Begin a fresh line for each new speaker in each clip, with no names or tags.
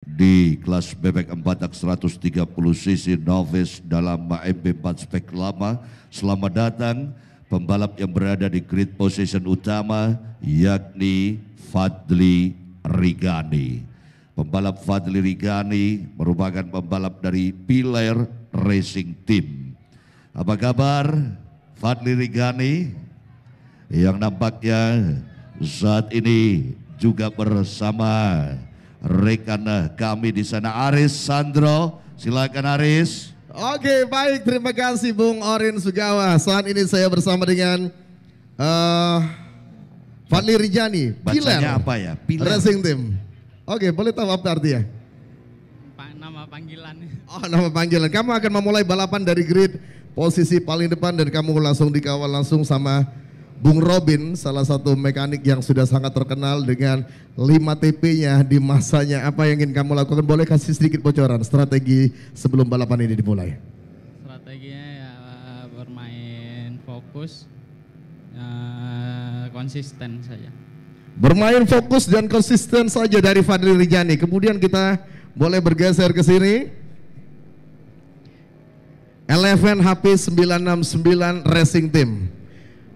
di kelas bebek 4 130 cc novice dalam MP4 spek lama. Selamat datang pembalap yang berada di grid position utama yakni Fadli Rigani. Pembalap Fadli Rigani merupakan pembalap dari Pilar Racing Team. Apa kabar Fadli Rigani yang nampaknya saat ini juga bersama rekan kami di sana, Aris Sandro. Silakan Aris.
Oke, baik, terima kasih Bung Orin Sugawa. Saat ini saya bersama dengan Fadli Rigani,
Bacanya apa ya? Pilar
Racing Team. Oke, boleh tahu apa artinya?
Nama panggilan.
Oh, nama panggilan. Kamu akan memulai balapan dari grid posisi paling depan dan kamu langsung dikawal langsung sama Bung Robin, salah satu mekanik yang sudah sangat terkenal dengan 5 TP-nya di masanya. Apa yang ingin kamu lakukan? Boleh kasih sedikit bocoran strategi sebelum balapan ini dimulai?
Strateginya ya bermain fokus, konsisten saja.
Bermain fokus dan konsisten saja dari Fadli Rigani. Kemudian kita boleh bergeser ke sini. Eleven HP 969 Racing Team.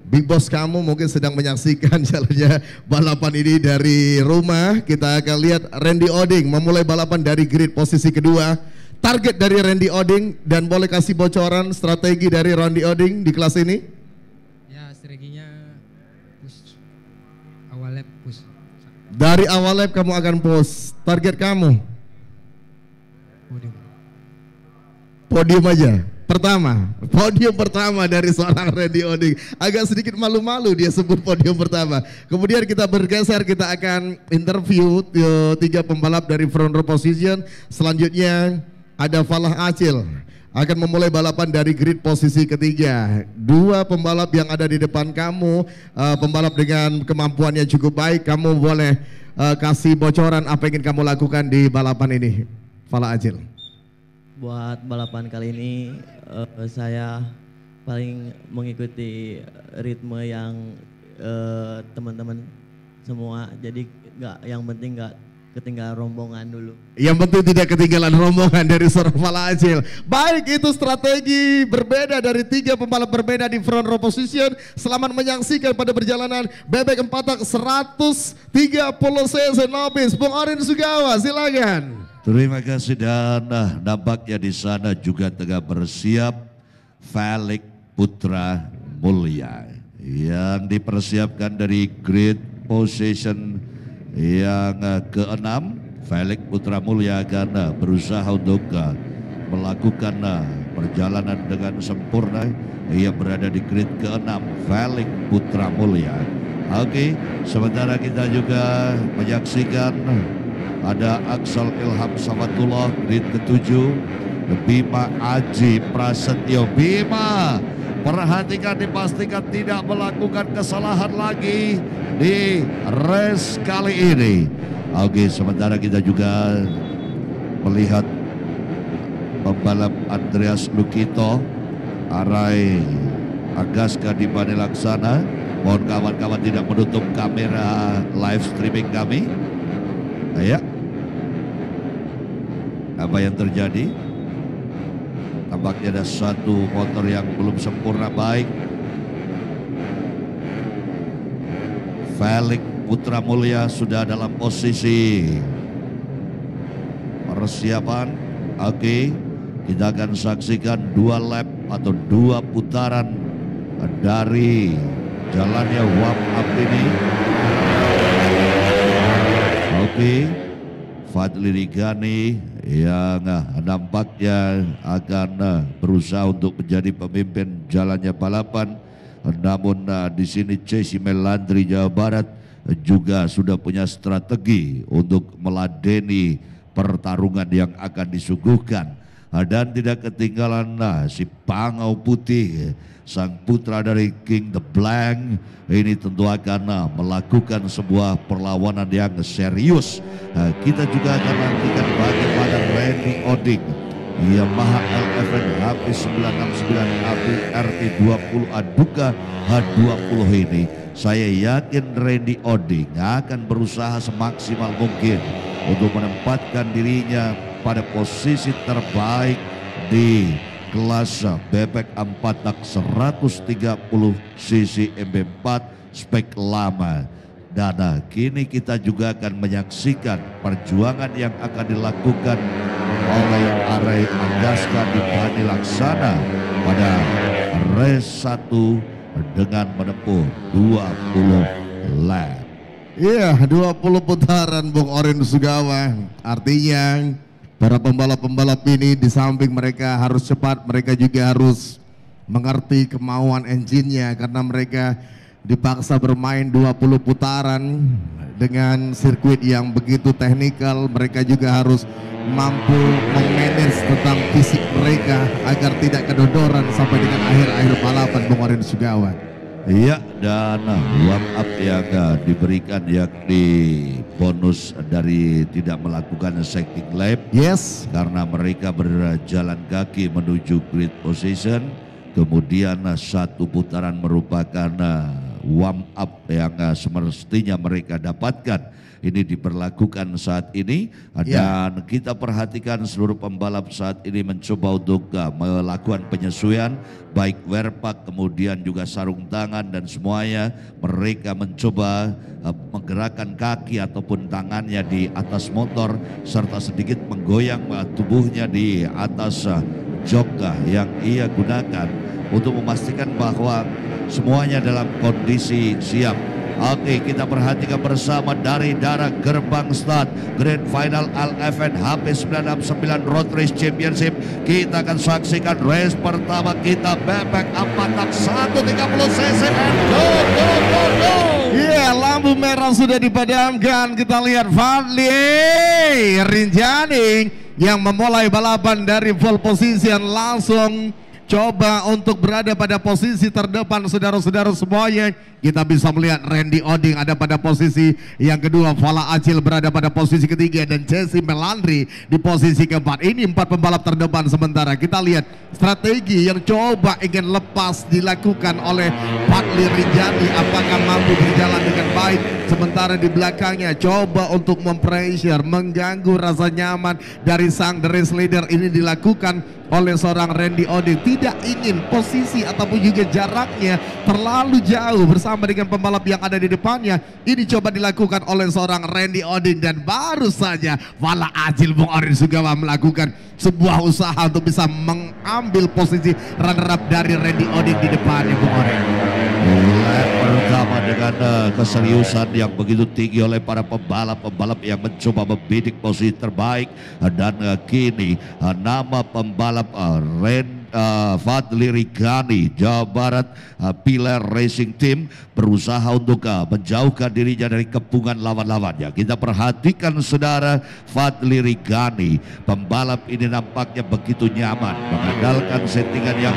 Big Boss kamu mungkin sedang menyaksikan jalannya balapan ini dari rumah. Kita akan lihat Randy Oding memulai balapan dari grid posisi kedua. Target dari Randy Oding dan boleh kasih bocoran strategi dari Randy Oding di kelas ini?
Ya, strateginya push. Awal lap push.
Dari awal lap kamu akan push. Target kamu?
Podium.
Podium aja. Podium pertama dari seorang Randy Oding. Agak sedikit malu-malu dia sebut podium pertama. Kemudian kita bergeser, kita akan interview 3 pembalap dari front row position. Selanjutnya ada Falah Acil akan memulai balapan dari grid posisi ketiga. 2 pembalap yang ada di depan kamu, pembalap dengan kemampuan yang cukup baik. Kamu boleh kasih bocoran apa yang ingin kamu lakukan di balapan ini, Falah Acil.
Buat balapan kali ini saya paling mengikuti ritme yang teman-teman semua. Jadi yang penting nggak ketinggalan rombongan dulu.
Yang penting tidak ketinggalan rombongan dari seorang Falah Acil. Baik, itu strategi berbeda dari 3 pembalap berbeda di front row position. Selamat menyaksikan pada perjalanan bebek 4 130 cc novice. Bung Orin Sugawa, silakan.
Terima kasih. Dan nampaknya di sana juga tengah bersiap Felix Putra Mulya yang dipersiapkan dari grid position yang ke-6. Felix Putra Mulya akan berusaha untuk melakukan perjalanan dengan sempurna. Ia berada di grid ke-6, Felix Putra Mulya. Oke, sementara kita juga menyaksikan ada Aksal Ilham Samatullah grid ke-7, Bima Aji Prasetyo. Bima, perhatikan, dipastikan tidak melakukan kesalahan lagi di race kali ini. Oke, sementara kita juga melihat pembalap Andreas Lukito, Arai Agaska di Bani Laksana. Mohon kawan-kawan tidak menutup kamera live streaming kami. Ya, apa yang terjadi? Tampaknya ada satu motor yang belum sempurna baik. Felix Putra Mulya sudah dalam posisi persiapan. Oke, kita akan saksikan 2 lap atau 2 putaran dari jalannya warm up ini. Oke, Fadli Rigani yang nampaknya akan berusaha untuk menjadi pemimpin jalannya balapan. Namun di sini Cesi Melandri Jawa Barat juga sudah punya strategi untuk meladeni pertarungan yang akan disuguhkan. Dan tidak ketinggalan si Pangau Putih, sang putra dari King the Blank, ini tentu akan melakukan sebuah perlawanan yang serius. Kita juga akan nantikan bagaimana Randy Oding, Yamaha LFN HP969 RT20 Aduka H20 ini. Saya yakin Randy Oding akan berusaha semaksimal mungkin untuk menempatkan dirinya pada posisi terbaik di kelas bebek 4 tak 130 cc MB4 spek lama. Dan kini kita juga akan menyaksikan perjuangan yang akan dilakukan oleh Arey Anggaska di Bani Laksana pada race 1 dengan menempuh 20 lap.
Iya, 20 putaran Bung Orin Sugawa. Artinya para pembalap-pembalap ini di samping mereka harus cepat, mereka juga harus mengerti kemauan engine-nya karena mereka dipaksa bermain 20 putaran dengan sirkuit yang begitu teknikal. Mereka juga harus mampu memanage tentang fisik mereka agar tidak kedodoran sampai dengan akhir-akhir balapan Bung Orin Sugawa.
Iya, dan warm up yang diberikan yakni bonus dari tidak melakukan second lap.
Yes.
Karena mereka berjalan kaki menuju grid position. Kemudian satu putaran merupakan warm up yang semestinya mereka dapatkan. Ini diberlakukan saat ini dan kita perhatikan seluruh pembalap saat ini mencoba untuk melakukan penyesuaian baik wear pack kemudian juga sarung tangan dan semuanya mereka mencoba menggerakkan kaki ataupun tangannya di atas motor serta sedikit menggoyang tubuhnya di atas jok yang ia gunakan untuk memastikan bahwa semuanya dalam kondisi siap. Oke, kita perhatikan bersama dari darah gerbang start Grand Final LFN HP969 Road Race Championship. Kita akan saksikan race pertama kita bebek 4 tak 130 cc and go.
Iya, lampu merah sudah dipadamkan. Kita lihat Fadli Rinjani yang memulai balapan dari pole position langsung coba untuk berada pada posisi terdepan. Saudara-saudara semuanya, kita bisa melihat Randy Oding ada pada posisi yang kedua, Fala Acil berada pada posisi ketiga dan Jesse Melandri di posisi keempat. Ini 4 pembalap terdepan sementara. Kita lihat strategi yang coba ingin lepas dilakukan oleh Fadli Rinjani, apakah mampu berjalan dengan baik. Sementara di belakangnya coba untuk mempressure, mengganggu rasa nyaman dari sang race leader. Ini dilakukan oleh seorang Randy Oding, tidak ingin posisi ataupun juga jaraknya terlalu jauh bersama dengan pembalap yang ada di depannya. Ini coba dilakukan oleh seorang Randy Oding dan baru saja Fala Acil Bung Orin Sugawa melakukan sebuah usaha untuk bisa mengambil posisi runner up dari Randy Oding di depannya Bung Orin.
Lap pertama dengan keseriusan yang begitu tinggi oleh para pembalap-pembalap yang mencoba membidik posisi terbaik dan kini nama pembalap Fadli Rinjani Jawa Barat Pilar Racing Team berusaha untuk menjauhkan dirinya dari kepungan lawan-lawannya. Kita perhatikan saudara, Fadli Rinjani pembalap ini nampaknya begitu nyaman mengandalkan settingan yang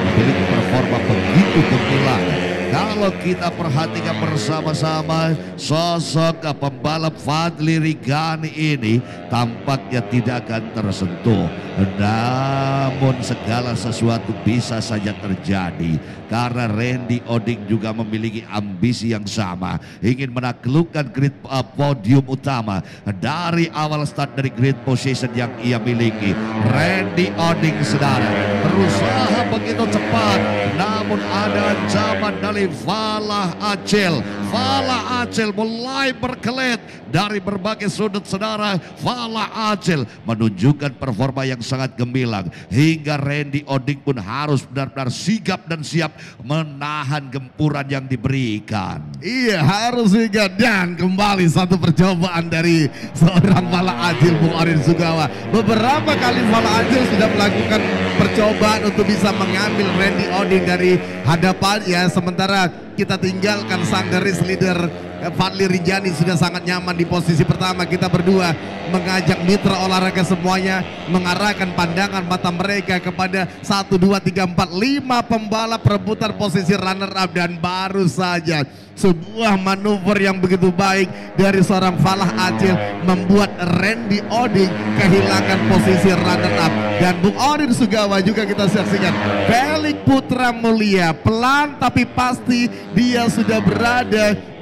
memiliki performa begitu gemilang. Kalau kita perhatikan bersama-sama sosok pembalap Fadli Rinjani ini tampaknya tidak akan tersentuh. Namun segala sesuatu bisa saja terjadi karena Randy Oding juga memiliki ambisi yang sama, ingin menaklukkan grid podium utama dari awal start dari grid position yang ia miliki. Randy Oding saudara berusaha begitu cepat, namun ada ancaman dari Fala Acil. Fala Acil mulai berkelit dari berbagai sudut saudara. Fala Acil menunjukkan performa yang sangat gemilang hingga Randy Oding pun harus benar-benar sigap dan siap menahan gempuran yang diberikan.
Iya, harus sigap dan kembali satu percobaan dari seorang Fala Acil Bung Orin Sugawa. Beberapa kali Fala Acil sudah melakukan percobaan untuk bisa mengambil Randy Oding dari hadapannya, sementara kita tinggalkan sang race leader Fadli Rinjani sudah sangat nyaman di posisi pertama. Kita berdua mengajak mitra olahraga semuanya mengarahkan pandangan mata mereka kepada 1, 2, 3, 4, 5 pembalap perebutan posisi runner up, dan baru saja sebuah manuver yang begitu baik dari seorang Fala Acil membuat Randy Oding kehilangan posisi runner up. Dan Bung Orin Sugawa juga kita saksikan Felix Putra Mulia pelan tapi pasti dia sudah berada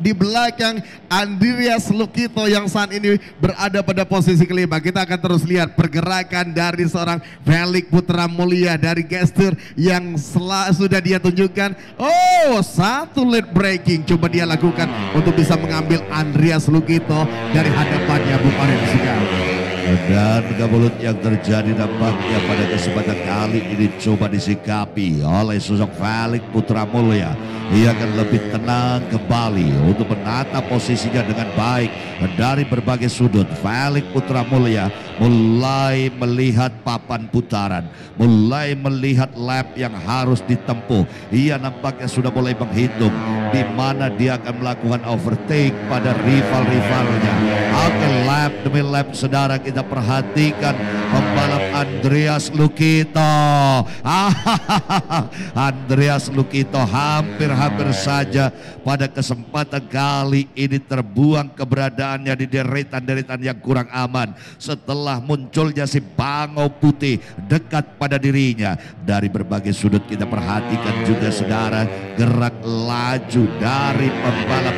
di belakang Andreas Lukito yang saat ini berada pada posisi kelima. Kita akan terus lihat pergerakan dari seorang Felix Putra Mulia dari gestur yang sudah dia tunjukkan. Oh, satu lead breaking coba dia lakukan untuk bisa mengambil Andreas Lukito dari hadapannya Bung Orin Sugawah.
Dan kemulut yang terjadi nampaknya pada kesempatan kali ini coba disikapi oleh sosok Felix Putra Mulia. Ia akan lebih tenang kembali untuk menata posisinya dengan baik dari berbagai sudut. Felix Putra Mulia mulai melihat papan putaran, mulai melihat lap yang harus ditempuh. Ia nampaknya sudah mulai menghitung di mana dia akan melakukan overtake pada rival-rivalnya. Oke, lap demi lap saudara, kita perhatikan pembalap Andreas Lukito. Andreas Lukito hampir saja pada kesempatan kali ini terbuang keberadaannya di deretan-deretan yang kurang aman setelah munculnya si bangau putih dekat pada dirinya. Dari berbagai sudut kita perhatikan juga saudara gerak laju dari pembalap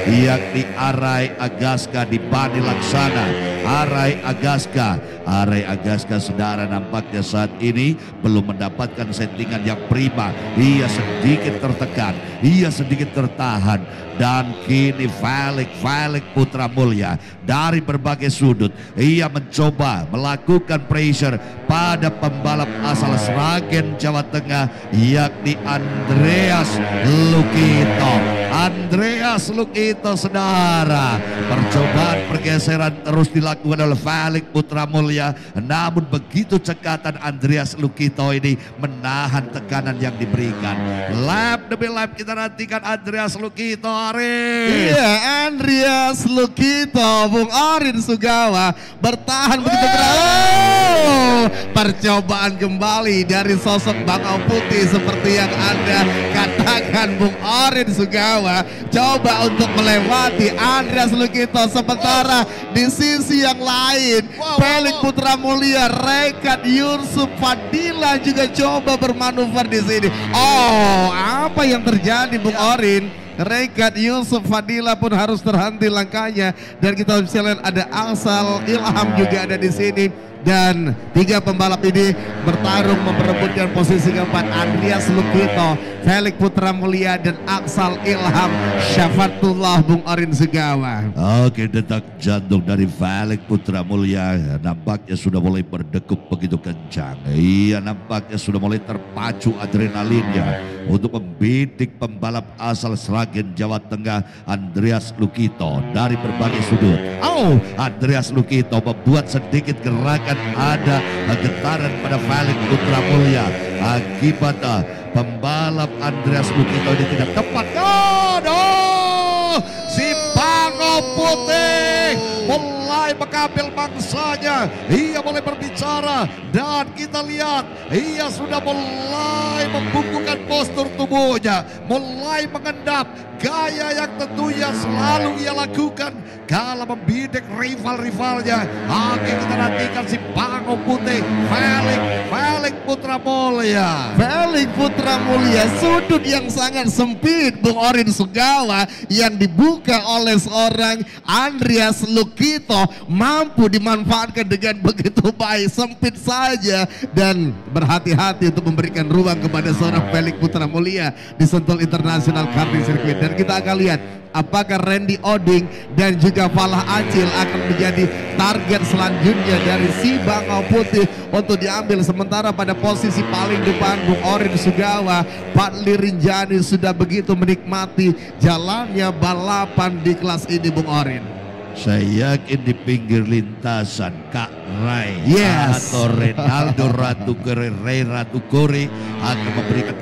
38 yakni Arai Agaska di Bani Laksana. Arai Agaska saudara nampaknya saat ini belum mendapatkan settingan yang prima. Ia sedikit tertekan, ia sedikit tertahan, dan kini Felix Putra Mulia dari berbagai sudut ia mencoba melakukan pressure pada pembalap asal Sragen Jawa Tengah yakni Andreas Lukito. Andreas Lukito saudara, percobaan pergeseran terus dilakukan oleh Felix Putra Mulia, namun begitu cekatan Andreas Lukito ini menahan tekanan yang diberikan. Lap demi lap kita nantikan Andreas Lukito.
Iya, Andreas Lukito, Bung Orin Sugawah bertahan begitu keras. Percobaan kembali dari sosok bangau putih seperti yang Anda katakan Bung Orin Sugawah, coba untuk melewati Andreas Lukito. Sementara di sisi yang lain Felix Putra Mulia, Rekat Yusuf Fadila juga coba bermanuver di sini. Oh, apa yang terjadi Bung Orin? Rekat Yusuf Fadila pun harus terhenti langkahnya, dan kita bisa lihat ada Aksal Ilham juga ada di sini. Dan tiga pembalap ini bertarung memperebutkan posisi keempat. Andreas Lukito, Felix Putra Mulia, dan Aksal Ilham Syafatullah Bung Orin Sugawah.
Oke, detak jantung dari Felix Putra Mulia nampaknya sudah mulai berdegup begitu kencang. Ia nampaknya sudah mulai terpacu adrenalinnya untuk membidik pembalap asal Sragen Jawa Tengah Andreas Lukito dari berbagai sudut. Oh, Andreas Lukito membuat sedikit gerakan, ada getaran pada Felix Putra Mulia akibat pembalap Andreas Lukito ini tidak tepat. Si bangau putih mulai mengambil mangsanya, ia mulai berbicara, dan kita lihat ia sudah mulai membungkukkan postur tubuhnya, mulai mengendap gaya yang tentunya selalu ia lakukan kala membidik rival-rivalnya. Oke, kita nantikan si bangau putih Felix Putra Mulia.
Felix Putra Mulia, sudut yang sangat sempit Bung Orin Sugawah yang dibuka oleh seorang Andreas Lukito mampu dimanfaatkan dengan begitu baik. Sempit saja dan berhati-hati untuk memberikan ruang kepada seorang Felix Putra Mulia di Sentul International Karting Circuit. Dan kita akan lihat apakah Randy Oding dan juga Falah Acil akan menjadi target selanjutnya dari si bangau putih untuk diambil. Sementara pada posisi paling depan Bung Orin Sugawah, Fadli Rinjani sudah begitu menikmati jalannya balapan di kelas ini Bung Orin.
Saya yakin di pinggir lintasan Kak Rai atau Renaldo Ray Ratu Kore akan memberikan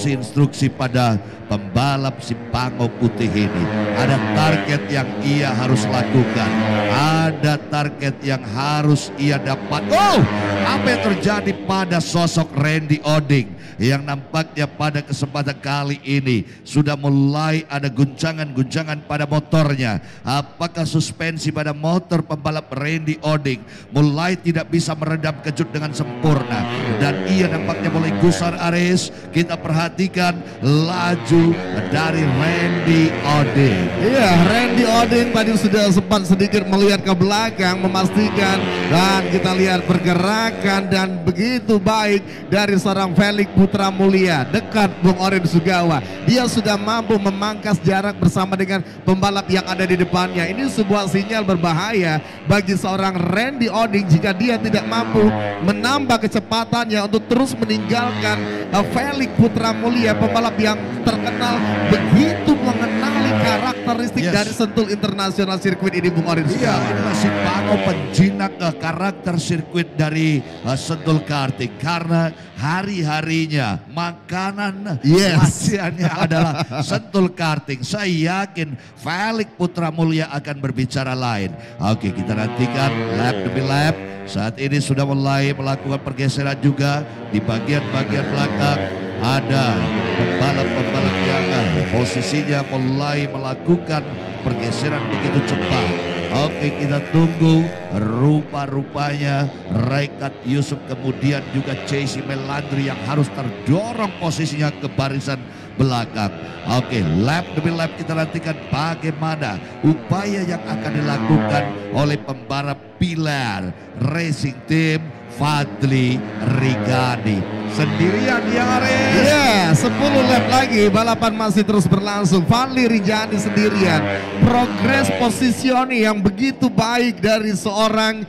instruksi pada pembalap si Pango Putih ini. Ada target yang ia harus lakukan. Ada target yang harus ia dapat. Oh, apa yang terjadi pada sosok Randy Oding yang nampaknya pada kesempatan kali ini sudah mulai ada guncangan-guncangan pada motornya. Apakah suspensi pada motor pembalap Randy Oding mulai tidak bisa meredam kejut dengan sempurna, dan ia nampaknya mulai gusar Aris. Kita perhatikan laju dari Randy Oding.
Iya, Randy Oding tadi sudah sempat sedikit melihat ke belakang memastikan, dan kita lihat pergerakan dan begitu baik dari seorang Felix Putra Mulia dekat Bung Orin Sugawa. Dia sudah mampu memangkas jarak bersama dengan pembalap yang ada di depannya. Ini sebuah sinyal berbahaya bagi seorang Randy Oding jika dia tidak mampu menambah kecepatannya untuk terus meninggalkan Felix Putra Mulia, pembalap yang terkenal begitu mengenali karakteristik dari Sentul International Circuit ini, Bung Orin
Iya,
Sugawa.
inilah si Pango penjinak karakter sirkuit dari Sentul Karting, karena hari-harinya makanan wajahnya adalah Sentul Karting. Saya yakin Felix Putra Mulia akan berbicara lain. Oke, kita nantikan lap demi lap. Saat ini sudah mulai melakukan pergeseran juga di bagian-bagian belakang. Ada pembalap-pembalap yang posisinya mulai melakukan pergeseran begitu cepat. Oke, kita tunggu. Rupa-rupanya Raikat Yusuf kemudian juga Chasey Melandri yang harus terdorong posisinya ke barisan belakang. Oke, lap demi lap kita nantikan bagaimana upaya yang akan dilakukan oleh pembalap Pilar Racing Team Fadli Rigani. Sendirian dia, Aris.
Iya, 10 lap lagi, balapan masih terus berlangsung. Fadli Rijani sendirian. Progres positioning yang begitu baik dari seorang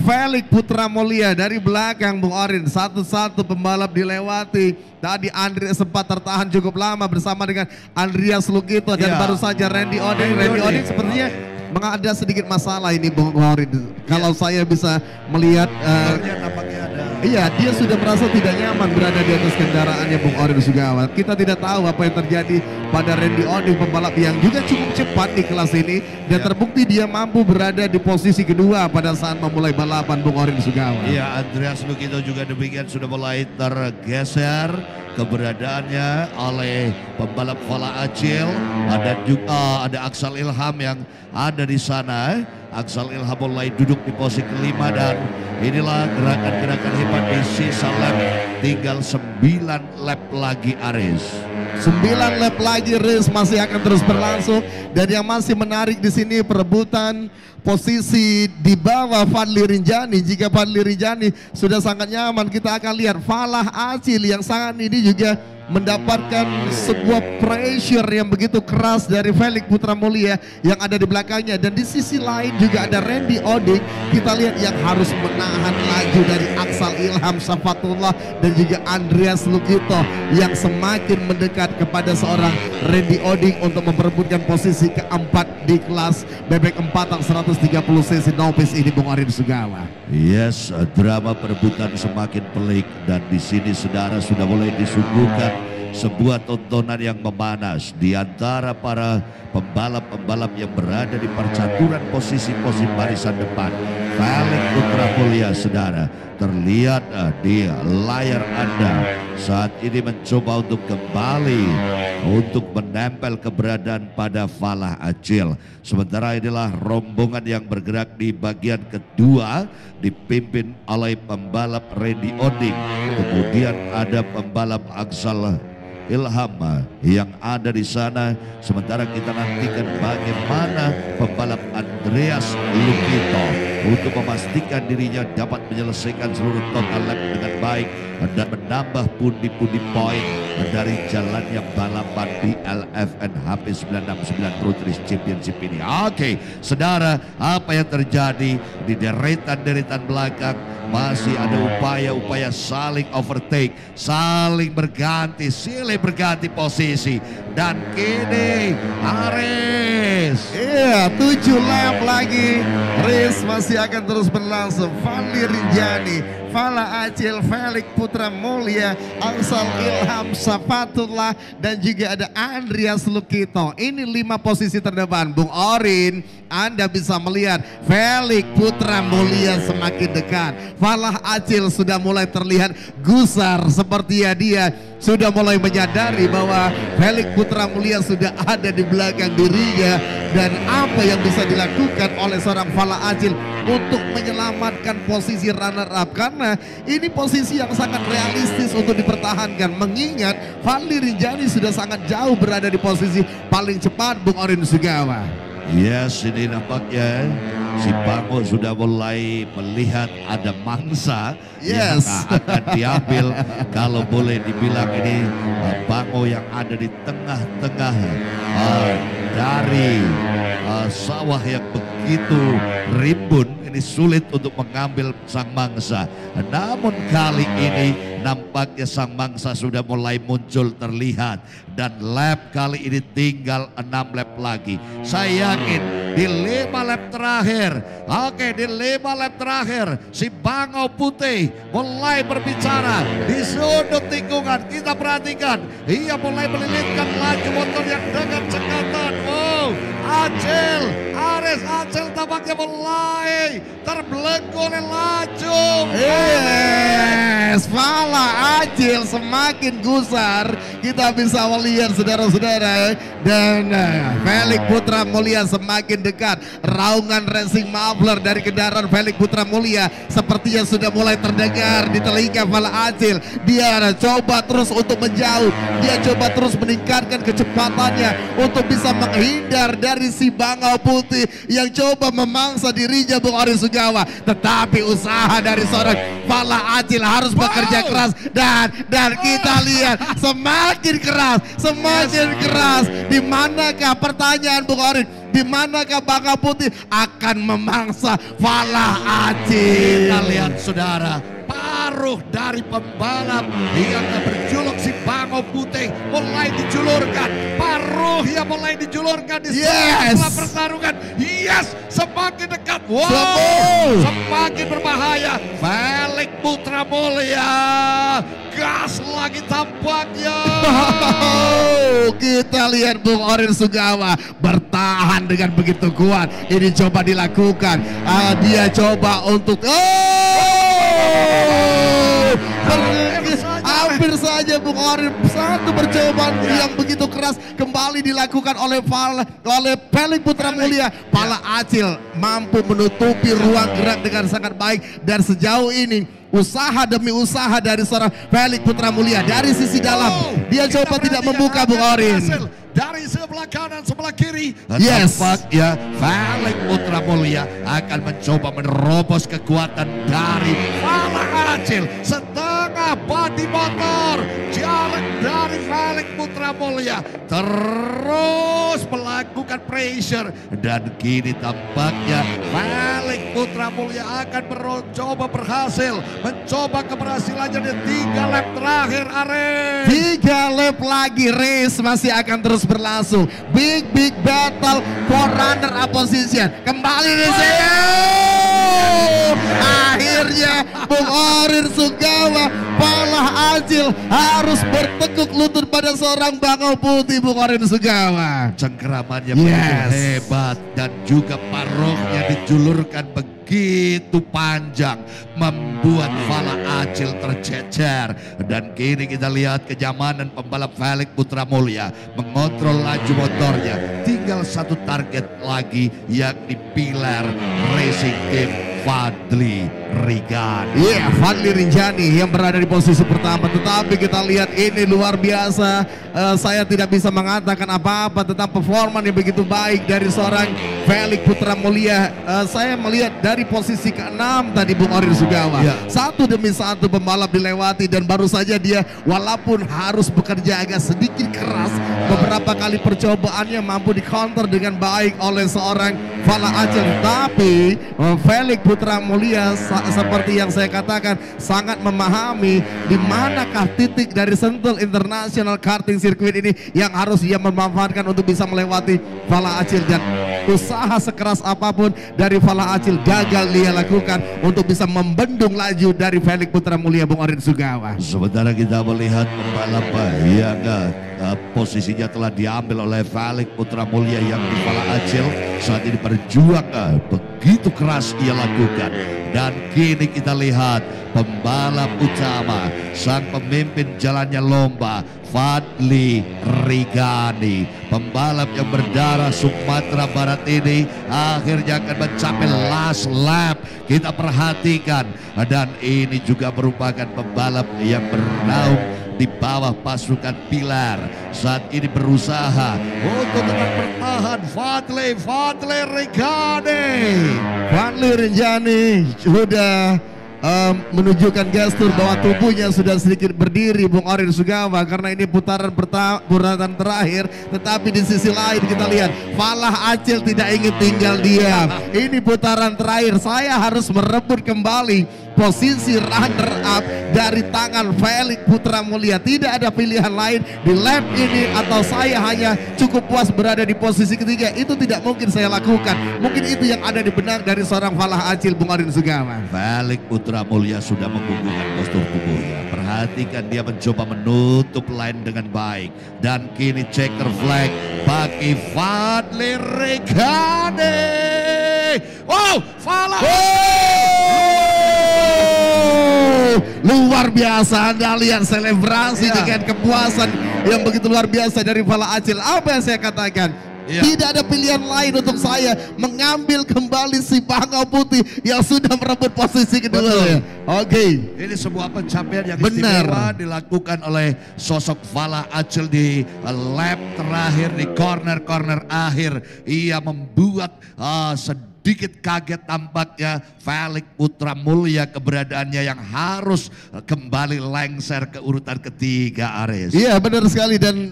Felix Putra Mulia dari belakang, Bung Orin. Satu-satu pembalap dilewati. Tadi Andreas sempat tertahan cukup lama bersama dengan Andreas Lukito dan baru saja Randy Oding. Randy Oding sepertinya ada sedikit masalah ini, Bung Orin. Kalau saya bisa melihat iya, dia sudah merasa tidak nyaman berada di atas kendaraannya, Bung Orin Sugawa. Kita tidak tahu apa yang terjadi pada Randy Oding, pembalap yang juga cukup cepat di kelas ini, dan terbukti dia mampu berada di posisi kedua pada saat memulai balapan, Bung Orin Sugawa.
Iya, Andreas Lukito juga demikian sudah mulai tergeser keberadaannya oleh pembalap Fala Acil. Ada juga ada Aksal Ilham yang ada di sana. Aksal Ilham mulai duduk di posisi kelima, dan inilah gerakan-gerakan hebat di sisa lap. Tinggal 9 lap lagi, Aris.
9 lap lagi, race masih akan terus berlangsung, dan yang masih menarik di sini perebutan posisi di bawah Fadli Rijani. Jika Fadli Rijani sudah sangat nyaman, kita akan lihat Falah Acil yang sangat ini juga mendapatkan sebuah pressure yang begitu keras dari Felix Putra Mulia yang ada di belakangnya, dan di sisi lain juga ada Randy Oding. Kita lihat yang harus menahan laju dari Aksal Ilham Syafatullah dan juga Andreas Lukito yang semakin mendekat kepada seorang Randy Oding untuk memperebutkan posisi keempat di kelas bebek 4 130 cc novice ini, Bung Orin Sugawa.
Yes, drama perebutan semakin pelik, dan di sini saudara sudah mulai disuguhkan sebuah tontonan yang memanas di antara para pembalap-pembalap yang berada di percaturan posisi-posisi barisan depan. Felix Putra Mulia, saudara, terlihat di layar Anda saat ini mencoba untuk kembali untuk menempel keberadaan pada Falah Acil. Sementara inilah rombongan yang bergerak di bagian kedua dipimpin oleh pembalap Randy Oding. Kemudian ada pembalap Aksal Ilham yang ada di sana. Sementara kita nantikan bagaimana pembalap Andreas Lukito untuk memastikan dirinya dapat menyelesaikan seluruh total lap dengan baik dan menambah pundi-pundi poin dari jalannya balapan di LFN HP969 Pro Series Championship ini. Oke, saudara, apa yang terjadi di deretan-deretan belakang? Masih ada upaya-upaya saling overtake, saling berganti, silih berganti posisi. Dan kini Aris.
Iya, 7 lap lagi. Race masih akan terus berlangsung. Fadli Rijani, Fala Acil, Felix Putra Mulia, Ansal Ilham Safatullah, dan juga ada Andreas Lukito. Ini 5 posisi terdepan. Bung Orin, Anda bisa melihat Felix Putra Mulia semakin dekat. Fala Acil sudah mulai terlihat gusar seperti dia sudah mulai menyadari bahwa Felix Putra Mulia sudah ada di belakang dirinya, dan apa yang bisa dilakukan oleh seorang Fala Acil untuk menyelamatkan posisi runner up, karena ini posisi yang sangat realistis untuk dipertahankan mengingat Fadli Rinjani sudah sangat jauh berada di posisi paling cepat. Bung Orin Sugawa.
Yes, ini nampaknya si Bango sudah mulai melihat ada mangsa yang akan diambil. Kalau boleh dibilang ini Bango yang ada di tengah-tengah dari sawah yang begitu rimbun. Ini sulit untuk mengambil sang mangsa. Namun kali ini nampaknya sang mangsa sudah mulai muncul terlihat. Dan lap kali ini tinggal 6 lap lagi. Saya yakin di 5 lap terakhir. Oke, di 5 lap terakhir si Bangau Putih mulai berbicara di sudut tikungan. Kita perhatikan, ia mulai melilitkan laju motor yang dengan cekatan. Wow, Ares Acil tampaknya mulai terbelenggu oleh laju.
Yes, Fala Acil semakin gusar. Kita bisa melihat saudara-saudara, dan Felix Putra Mulia semakin dekat. Raungan racing muffler dari kendaraan Felix Putra Mulia sepertinya sudah mulai terdengar di telinga Fala Acil. Dia coba terus untuk menjauh, dia coba terus meningkatkan kecepatannya untuk bisa menghindar dari si Bangau Putih yang coba memangsa dirinya, Bung Orin Sugawa. Tetapi usaha dari seorang Fala Acil harus bekerja keras, dan kita lihat semakin keras. Di manakah pertanyaan Bung Orin? Di manakah Bangau Putih akan memangsa Fala Acil?
Kita lihat saudara, paruh dari pembalap yang berjuluk si Bangau Putih mulai dijulurkan. Paruh yang mulai dijulurkan di setelah pertarungan. Yes, semakin dekat. Wow, semakin berbahaya. Felix Putra Mulia gas lagi tampaknya.
Kita lihat Bung Orin Sugawa bertahan dengan begitu kuat. Ini coba dilakukan. Dia coba untuk hampir saja Bung Orin. Satu percobaan yang begitu keras kembali dilakukan oleh Felix Putra Mulia. Fala Acil mampu menutupi ruang gerak dengan sangat baik, dan sejauh ini usaha demi usaha dari seorang Felix Putra Mulia dari sisi dalam, dia coba tidak membuka Bung Orin.
Dari sebelah kanan, sebelah kiri.
Yes.
Tampaknya Felix Putra Mulia akan mencoba menerobos kekuatan dari Fala Acil. Setengah bodi motor jalan dari Felix Putra Mulia terus melakukan pressure, dan kini tampaknya Felix Putra Mulia akan mencoba keberhasilannya di 3 lap terakhir.
3 lap lagi, race masih akan terus berlangsung. Big battle for runner up position. Kembali di sini. Akhirnya Bung Orin Sugawa, Fala Acil harus bertekuk lutut pada seorang Bangau Putih. Bung Orin Sugawa,
cengkeramannya begitu hebat, dan juga paruhnya dijulurkan begitu panjang membuat Fala Acil tercecer. Dan kini kita lihat kenyamanan pembalap Felix Putra Mulia mengontrol laju motornya. Tinggal satu target lagi, yakni pilar Racing Team Fadli Rinjani.
Fadli Rinjani yang berada di posisi pertama. Tetapi kita lihat ini luar biasa. Saya tidak bisa mengatakan apa-apa tentang performa yang begitu baik dari seorang Felix Putra Mulia. Saya melihat dari posisi ke-6 tadi Bung Orin Sugawa. Satu demi satu pembalap dilewati, dan baru saja dia walaupun harus bekerja agak sedikit keras beberapa kali percobaannya mampu di counter dengan baik oleh seorang Fala Acil, tapi Felix Putra Mulia seperti yang saya katakan sangat memahami di manakah titik dari Sentul International Karting Circuit ini yang harus dia memanfaatkan untuk bisa melewati Fala Acil, dan usaha sekeras apapun dari Fala Acil gagal dia lakukan untuk bisa membendung laju dari Felix Putra Mulia, Bung Orin Sugawa.
Sementara kita melihat pembalap yang posisinya telah diambil oleh Felix Putra Mulia yang di Fala Acil saat ini berjuang begitu keras ia lakukan, dan kini kita lihat pembalap utama, sang pemimpin jalannya lomba, Fadli Rigani, pembalap yang berdarah Sumatera Barat ini akhirnya akan mencapai last lap. Kita perhatikan, dan ini juga merupakan pembalap yang bernaung di bawah pasukan Pilar. Saat ini berusaha untuk tetap bertahan Fadli Rigani.
Fadli Rigani sudah menunjukkan gestur bahwa tubuhnya sudah sedikit berdiri, Bung Orin Sugawa, karena ini putaran terakhir. Tetapi di sisi lain kita lihat Fala Acil tidak ingin tinggal diam. Ini putaran terakhir, saya harus merebut kembali posisi runner up dari tangan Felix Putra Mulia. Tidak ada pilihan lain di lap ini, atau saya hanya cukup puas berada di posisi ketiga. Itu tidak mungkin saya lakukan. Mungkin itu yang ada di benak dari seorang Fala Acil, Bung Orin Sugawa.
Felix Putra Mulia sudah menggugurkan postur tubuhnya. Perhatikan dia mencoba menutup line dengan baik, dan kini checker flag bagi Fadli Rigani. Wow, Fala.
Luar biasa, Anda lihat selebrasi dengan kepuasan yang begitu luar biasa dari Fala Acil. Apa yang saya katakan? Tidak ada pilihan lain untuk saya mengambil kembali si Bangau Putih yang sudah merebut posisi kedua. Oke.
Ini sebuah pencapaian yang istimewa dilakukan oleh sosok Fala Acil di lap terakhir, di corner akhir. Ia membuat sedikit kaget tampaknya Felix Putra Mulia keberadaannya yang harus kembali lengser ke urutan ketiga, Aris.
Iya, benar sekali, dan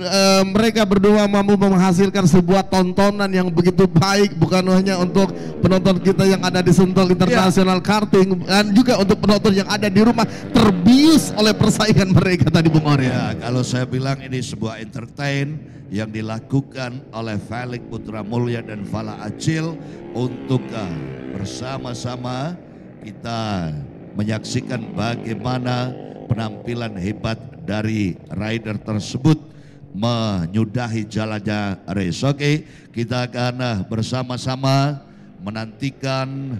mereka berdua mampu menghasilkan sebuah tontonan yang begitu baik, bukan hanya untuk penonton kita yang ada di Sentul International Karting, dan juga untuk penonton yang ada di rumah terbius oleh persaingan mereka tadi, Bung Orin.
Ya, kalau saya bilang ini sebuah entertain yang dilakukan oleh Felix Putra Mulia dan Fala Acil untuk bersama-sama kita menyaksikan bagaimana penampilan hebat dari rider tersebut menyudahi jalannya race. Oke, kita akan bersama-sama menantikan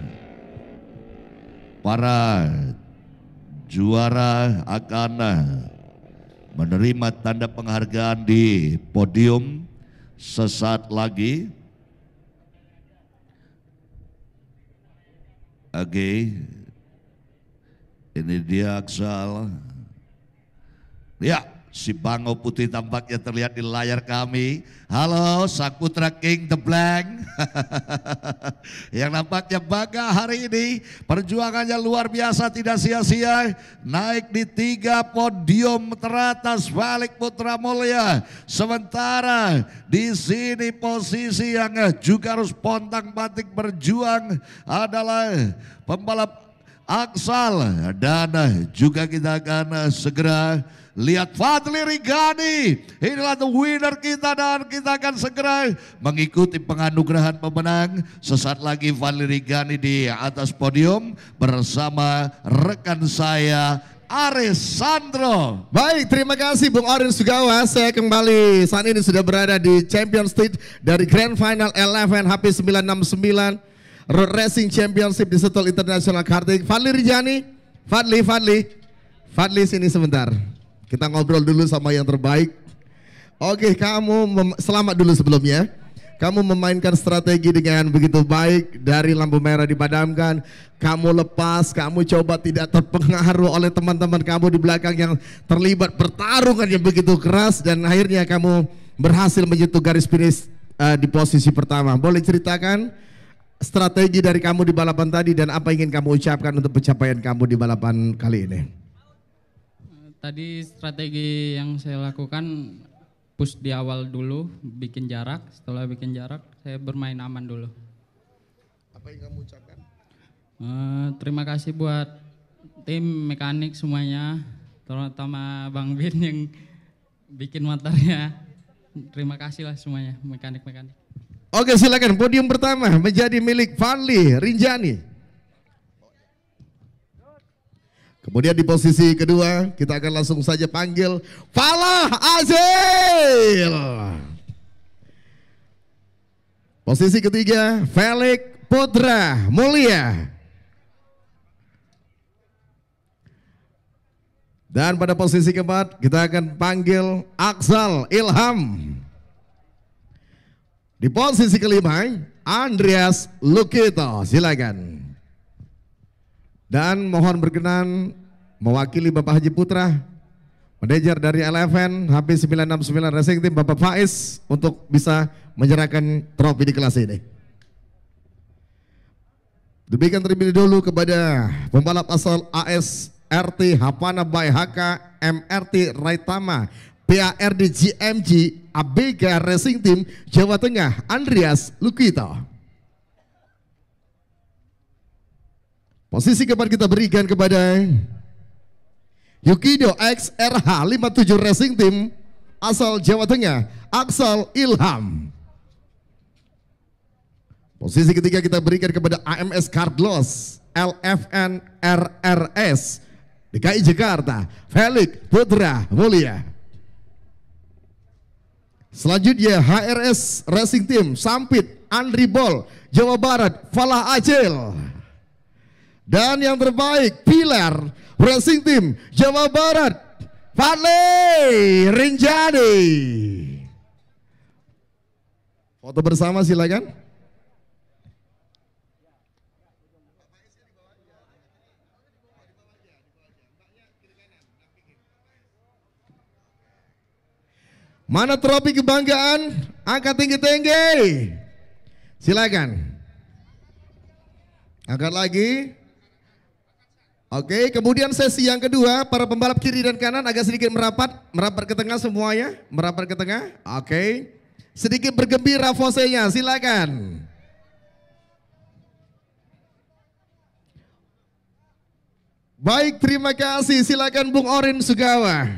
para juara akan menerima tanda penghargaan di podium sesaat lagi. Oke, ini dia Aksal. Ya, si Bangau Putih tampaknya terlihat di layar kami. Halo, Sang Putra King The Blank. Yang nampaknya bangga hari ini. Perjuangannya luar biasa, tidak sia-sia. Naik di 3 podium teratas Felix Putra Mulia. Sementara di sini posisi yang juga harus pontang-panting berjuang adalah pembalap Aksal, dan juga kita akan segera lihat Fadli Rigani. Inilah the winner kita, dan kita akan segera mengikuti penganugerahan pemenang. Sesaat lagi Fadli Rigani di atas podium bersama rekan saya Aris Sandro.
Baik, terima kasih Bung Orin Sugawa. Saya kembali saat ini sudah berada di Champion Stage dari Grand Final 11 HP 969 Road Racing Championship di Sentul International Karting. Fadli Rigani, Fadli sini sebentar. Kita ngobrol dulu sama yang terbaik. Oke, kamu selamat dulu sebelumnya. Kamu memainkan strategi dengan begitu baik, dari lampu merah dipadamkan, kamu lepas, kamu coba tidak terpengaruh oleh teman-teman kamu di belakang yang terlibat pertarungan yang begitu keras, dan akhirnya kamu berhasil menyentuh garis finish di posisi pertama. Boleh ceritakan strategi dari kamu di balapan tadi dan apa ingin kamu ucapkan untuk pencapaian kamu di balapan kali ini?
Tadi strategi yang saya lakukan push di awal dulu, bikin jarak. Setelah bikin jarak, saya bermain aman dulu.
Apa yang kamu ucapkan?
Terima kasih buat tim mekanik semuanya, terutama Bang Bin yang bikin motornya. Terima kasih lah semuanya, mekanik-mekanik.
Oke, silakan podium pertama menjadi milik Fadli Rinjani. Kemudian di posisi kedua kita akan langsung saja panggil Falah Azil. Posisi ketiga Felix Putra Mulia. Dan pada posisi keempat kita akan panggil Aksal Ilham. Di posisi kelima Andreas Lukito, silakan. Dan mohon berkenan mewakili Bapak Haji Putra, manajer dari Eleven HP 969 Racing Team, Bapak Faiz, untuk bisa menyerahkan trofi di kelas ini. Demikian terlebih dahulu kepada pembalap asal AS RT Hapana by HK MRT Raitama PARD GMG ABK Racing Team Jawa Tengah Andreas Lukito. Posisi keempat kita berikan kepada Yukido X RH 57 Racing Team asal Jawa Tengah Aksal Ilham. Posisi ketiga kita berikan kepada AMS Carglass LFN RRS DKI Jakarta Felix Putra Mulia. Selanjutnya HRS Racing Team Sampit Andri Bol Jawa Barat Falah Acil. Dan yang terbaik Pilar Racing Team Jawa Barat Fadli Rinjani. Foto bersama silakan. Mana trofi kebanggaan? Angkat tinggi-tinggi. Silakan. Angkat lagi. Oke, kemudian sesi yang kedua, para pembalap kiri dan kanan agak sedikit merapat ke tengah semuanya, merapat ke tengah. Oke. Sedikit bergembira fosenya, silakan. Baik, terima kasih. Silakan Bung Orin Sugawa.